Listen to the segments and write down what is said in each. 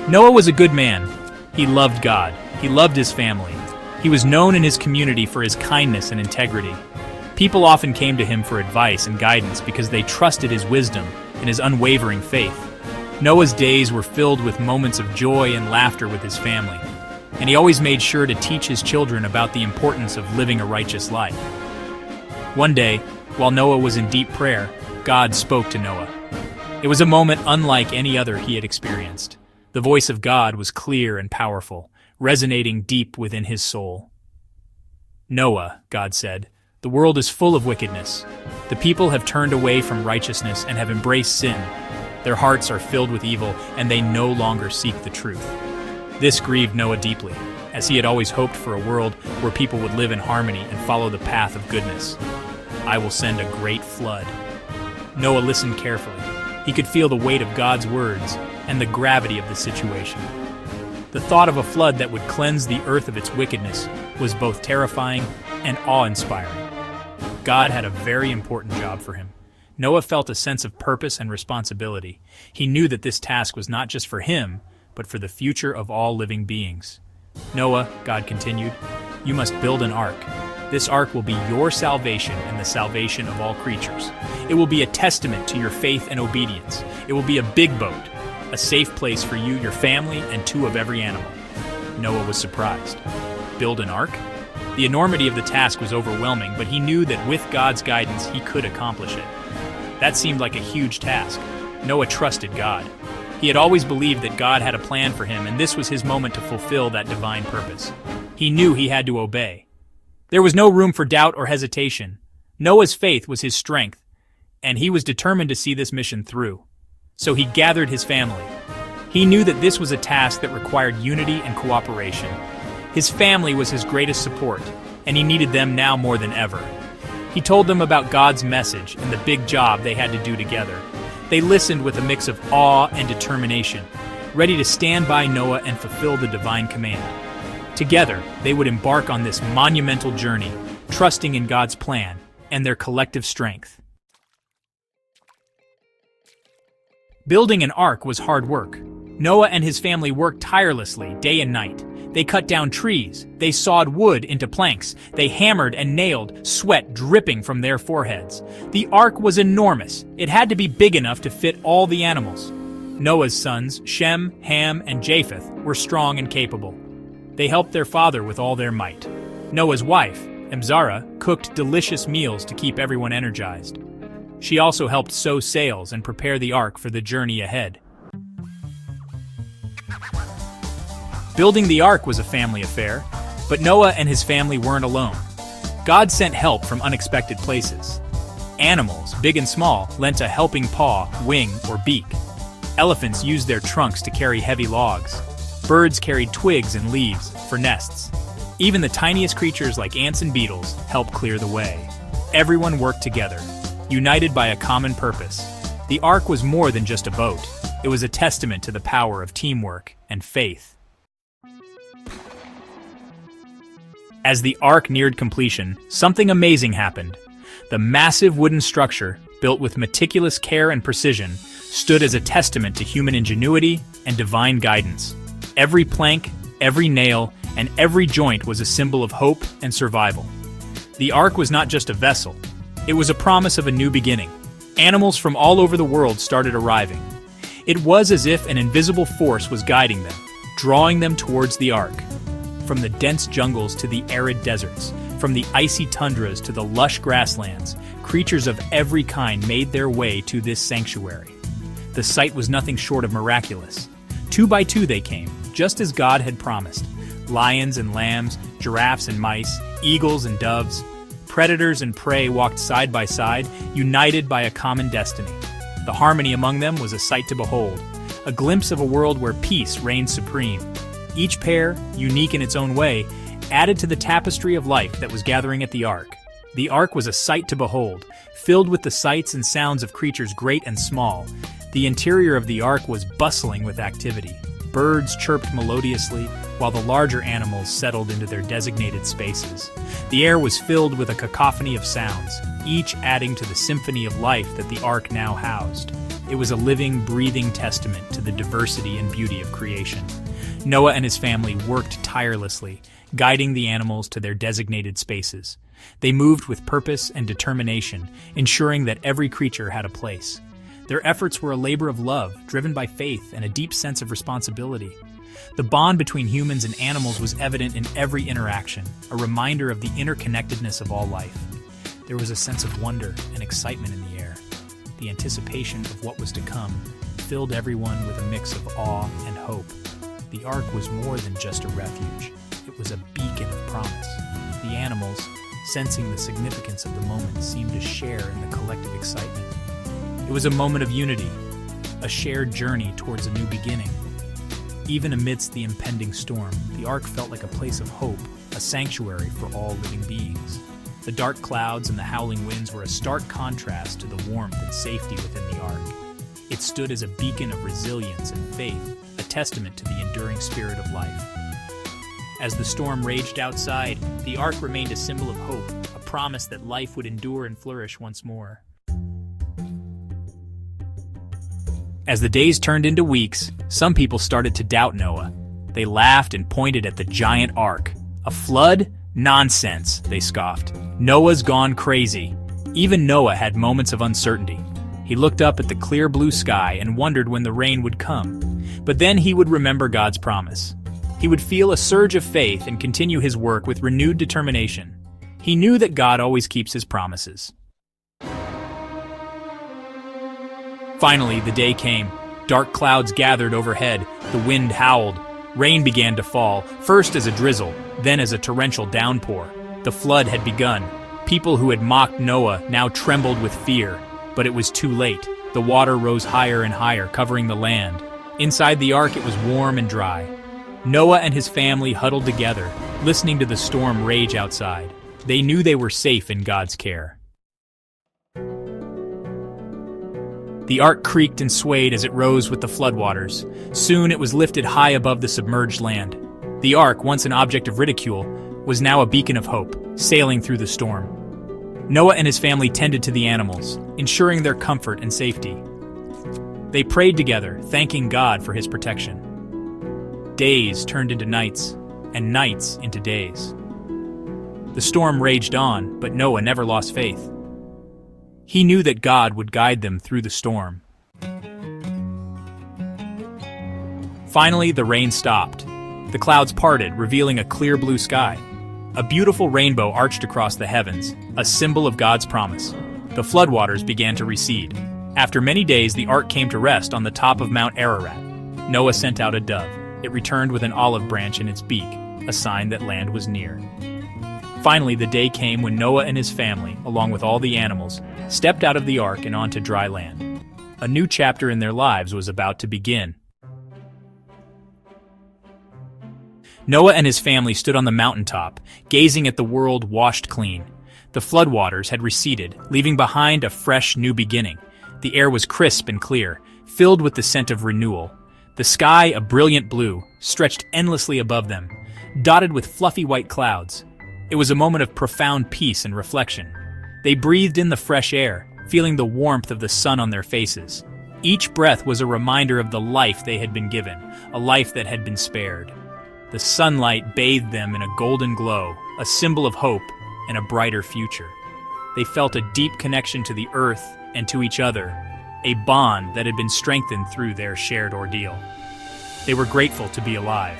Noah was a good man. He loved God. He loved his family. He was known in his community for his kindness and integrity. People often came to him for advice and guidance because they trusted his wisdom and his unwavering faith. Noah's days were filled with moments of joy and laughter with his family, and he always made sure to teach his children about the importance of living a righteous life. One day, while Noah was in deep prayer, God spoke to Noah. It was a moment unlike any other he had experienced. The voice of God was clear and powerful, resonating deep within his soul. "Noah," God said, "the world is full of wickedness. The people have turned away from righteousness and have embraced sin. Their hearts are filled with evil, and they no longer seek the truth." This grieved Noah deeply, as he had always hoped for a world where people would live in harmony and follow the path of goodness. "I will send a great flood." Noah listened carefully. He could feel the weight of God's words and the gravity of the situation. The thought of a flood that would cleanse the earth of its wickedness was both terrifying and awe-inspiring. God had a very important job for him. Noah felt a sense of purpose and responsibility. He knew that this task was not just for him, but for the future of all living beings. "Noah," God continued, "you must build an ark. This ark will be your salvation and the salvation of all creatures. It will be a testament to your faith and obedience. It will be a big boat, a safe place for you, your family, and two of every animal." Noah was surprised. Build an ark? The enormity of the task was overwhelming, but he knew that with God's guidance, he could accomplish it. That seemed like a huge task. Noah trusted God. He had always believed that God had a plan for him, and this was his moment to fulfill that divine purpose. He knew he had to obey. There was no room for doubt or hesitation. Noah's faith was his strength, and he was determined to see this mission through. So he gathered his family. He knew that this was a task that required unity and cooperation. His family was his greatest support, and he needed them now more than ever. He told them about God's message and the big job they had to do together. They listened with a mix of awe and determination, ready to stand by Noah and fulfill the divine command. Together, they would embark on this monumental journey, trusting in God's plan and their collective strength. Building an ark was hard work. Noah and his family worked tirelessly day and night. They cut down trees, they sawed wood into planks, they hammered and nailed, sweat dripping from their foreheads. The ark was enormous. It had to be big enough to fit all the animals. Noah's sons, Shem, Ham, and Japheth, were strong and capable. They helped their father with all their might. Noah's wife, Emzara, cooked delicious meals to keep everyone energized. She also helped sew sails and prepare the ark for the journey ahead. Building the ark was a family affair, but Noah and his family weren't alone. God sent help from unexpected places. Animals, big and small, lent a helping paw, wing, or beak. Elephants used their trunks to carry heavy logs. Birds carried twigs and leaves for nests. Even the tiniest creatures like ants and beetles helped clear the way. Everyone worked together, united by a common purpose. The ark was more than just a boat. It was a testament to the power of teamwork and faith. As the ark neared completion, something amazing happened. The massive wooden structure, built with meticulous care and precision, stood as a testament to human ingenuity and divine guidance. Every plank, every nail, and every joint was a symbol of hope and survival. The ark was not just a vessel. It was a promise of a new beginning. Animals from all over the world started arriving. It was as if an invisible force was guiding them, drawing them towards the ark. From the dense jungles to the arid deserts, from the icy tundras to the lush grasslands, creatures of every kind made their way to this sanctuary. The sight was nothing short of miraculous. 2 by 2 they came, just as God had promised. Lions and lambs, giraffes and mice, eagles and doves. Predators and prey walked side by side, united by a common destiny. The harmony among them was a sight to behold, a glimpse of a world where peace reigned supreme. Each pair, unique in its own way, added to the tapestry of life that was gathering at the ark. The ark was a sight to behold, filled with the sights and sounds of creatures great and small. The interior of the ark was bustling with activity. Birds chirped melodiously, while the larger animals settled into their designated spaces. The air was filled with a cacophony of sounds, each adding to the symphony of life that the ark now housed. It was a living, breathing testament to the diversity and beauty of creation. Noah and his family worked tirelessly, guiding the animals to their designated spaces. They moved with purpose and determination, ensuring that every creature had a place. Their efforts were a labor of love, driven by faith and a deep sense of responsibility. The bond between humans and animals was evident in every interaction, a reminder of the interconnectedness of all life. There was a sense of wonder and excitement in the air. The anticipation of what was to come filled everyone with a mix of awe and hope. The ark was more than just a refuge. It was a beacon of promise. The animals, sensing the significance of the moment, seemed to share in the collective excitement. It was a moment of unity, a shared journey towards a new beginning. Even amidst the impending storm, the ark felt like a place of hope, a sanctuary for all living beings. The dark clouds and the howling winds were a stark contrast to the warmth and safety within the ark. It stood as a beacon of resilience and faith, a testament to the enduring spirit of life. As the storm raged outside, the ark remained a symbol of hope, a promise that life would endure and flourish once more. As the days turned into weeks, some people started to doubt Noah. They laughed and pointed at the giant ark. A flood? Nonsense, they scoffed. Noah's gone crazy. Even Noah had moments of uncertainty. He looked up at the clear blue sky and wondered when the rain would come. But then he would remember God's promise. He would feel a surge of faith and continue his work with renewed determination. He knew that God always keeps his promises. Finally, the day came. Dark clouds gathered overhead. The wind howled. Rain began to fall, first as a drizzle, then as a torrential downpour. The flood had begun. People who had mocked Noah now trembled with fear. But it was too late. The water rose higher and higher, covering the land. Inside the ark, it was warm and dry. Noah and his family huddled together, listening to the storm rage outside. They knew they were safe in God's care. The ark creaked and swayed as it rose with the floodwaters. Soon it was lifted high above the submerged land. The ark, once an object of ridicule, was now a beacon of hope, sailing through the storm. Noah and his family tended to the animals, ensuring their comfort and safety. They prayed together, thanking God for his protection. Days turned into nights, and nights into days. The storm raged on, but Noah never lost faith. He knew that God would guide them through the storm. Finally, the rain stopped. The clouds parted, revealing a clear blue sky. A beautiful rainbow arched across the heavens, a symbol of God's promise. The floodwaters began to recede. After many days, the ark came to rest on the top of Mount Ararat. Noah sent out a dove. It returned with an olive branch in its beak, a sign that land was near. Finally, the day came when Noah and his family, along with all the animals, stepped out of the ark and onto dry land. A new chapter in their lives was about to begin. Noah and his family stood on the mountaintop, gazing at the world washed clean. The floodwaters had receded, leaving behind a fresh new beginning. The air was crisp and clear, filled with the scent of renewal. The sky, a brilliant blue, stretched endlessly above them, dotted with fluffy white clouds. It was a moment of profound peace and reflection. They breathed in the fresh air, feeling the warmth of the sun on their faces. Each breath was a reminder of the life they had been given, a life that had been spared. The sunlight bathed them in a golden glow, a symbol of hope and a brighter future. They felt a deep connection to the earth and to each other, a bond that had been strengthened through their shared ordeal. They were grateful to be alive.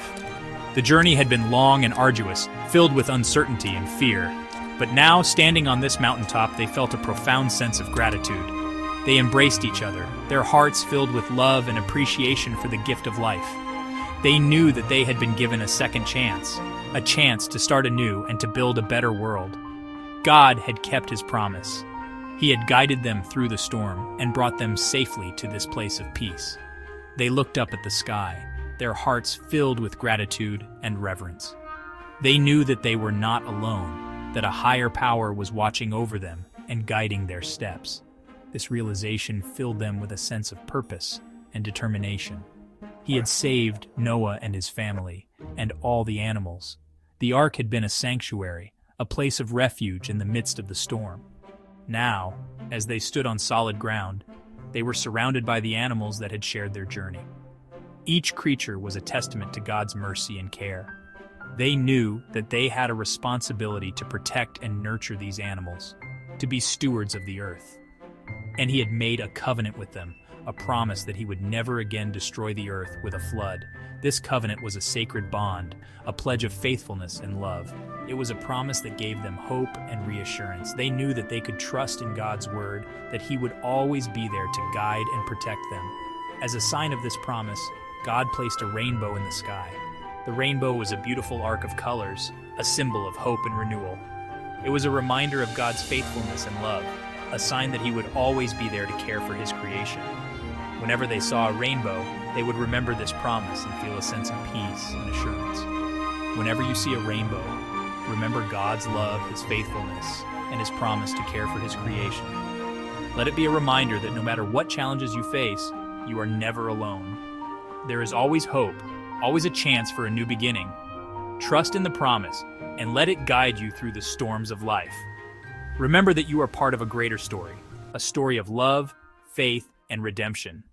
The journey had been long and arduous, filled with uncertainty and fear. But now, standing on this mountaintop, they felt a profound sense of gratitude. They embraced each other, their hearts filled with love and appreciation for the gift of life. They knew that they had been given a second chance, a chance to start anew and to build a better world. God had kept his promise. He had guided them through the storm and brought them safely to this place of peace. They looked up at the sky, their hearts filled with gratitude and reverence. They knew that they were not alone, that a higher power was watching over them and guiding their steps. This realization filled them with a sense of purpose and determination. He had saved Noah and his family, and all the animals. The ark had been a sanctuary, a place of refuge in the midst of the storm. Now, as they stood on solid ground, They were surrounded by the animals that had shared their journey. Each creature was a testament to God's mercy and care. They knew that they had a responsibility to protect and nurture these animals, to be stewards of the earth. And he had made a covenant with them, a promise that he would never again destroy the earth with a flood. This covenant was a sacred bond, a pledge of faithfulness and love. It was a promise that gave them hope and reassurance. They knew that they could trust in God's word, that he would always be there to guide and protect them. As a sign of this promise, God placed a rainbow in the sky. The rainbow was a beautiful arc of colors, a symbol of hope and renewal. It was a reminder of God's faithfulness and love, a sign that he would always be there to care for his creation. Whenever they saw a rainbow, they would remember this promise and feel a sense of peace and assurance. Whenever you see a rainbow, remember God's love, his faithfulness, and his promise to care for his creation. Let it be a reminder that no matter what challenges you face, you are never alone. There is always hope, always a chance for a new beginning. Trust in the promise and let it guide you through the storms of life. Remember that you are part of a greater story, a story of love, faith, and redemption.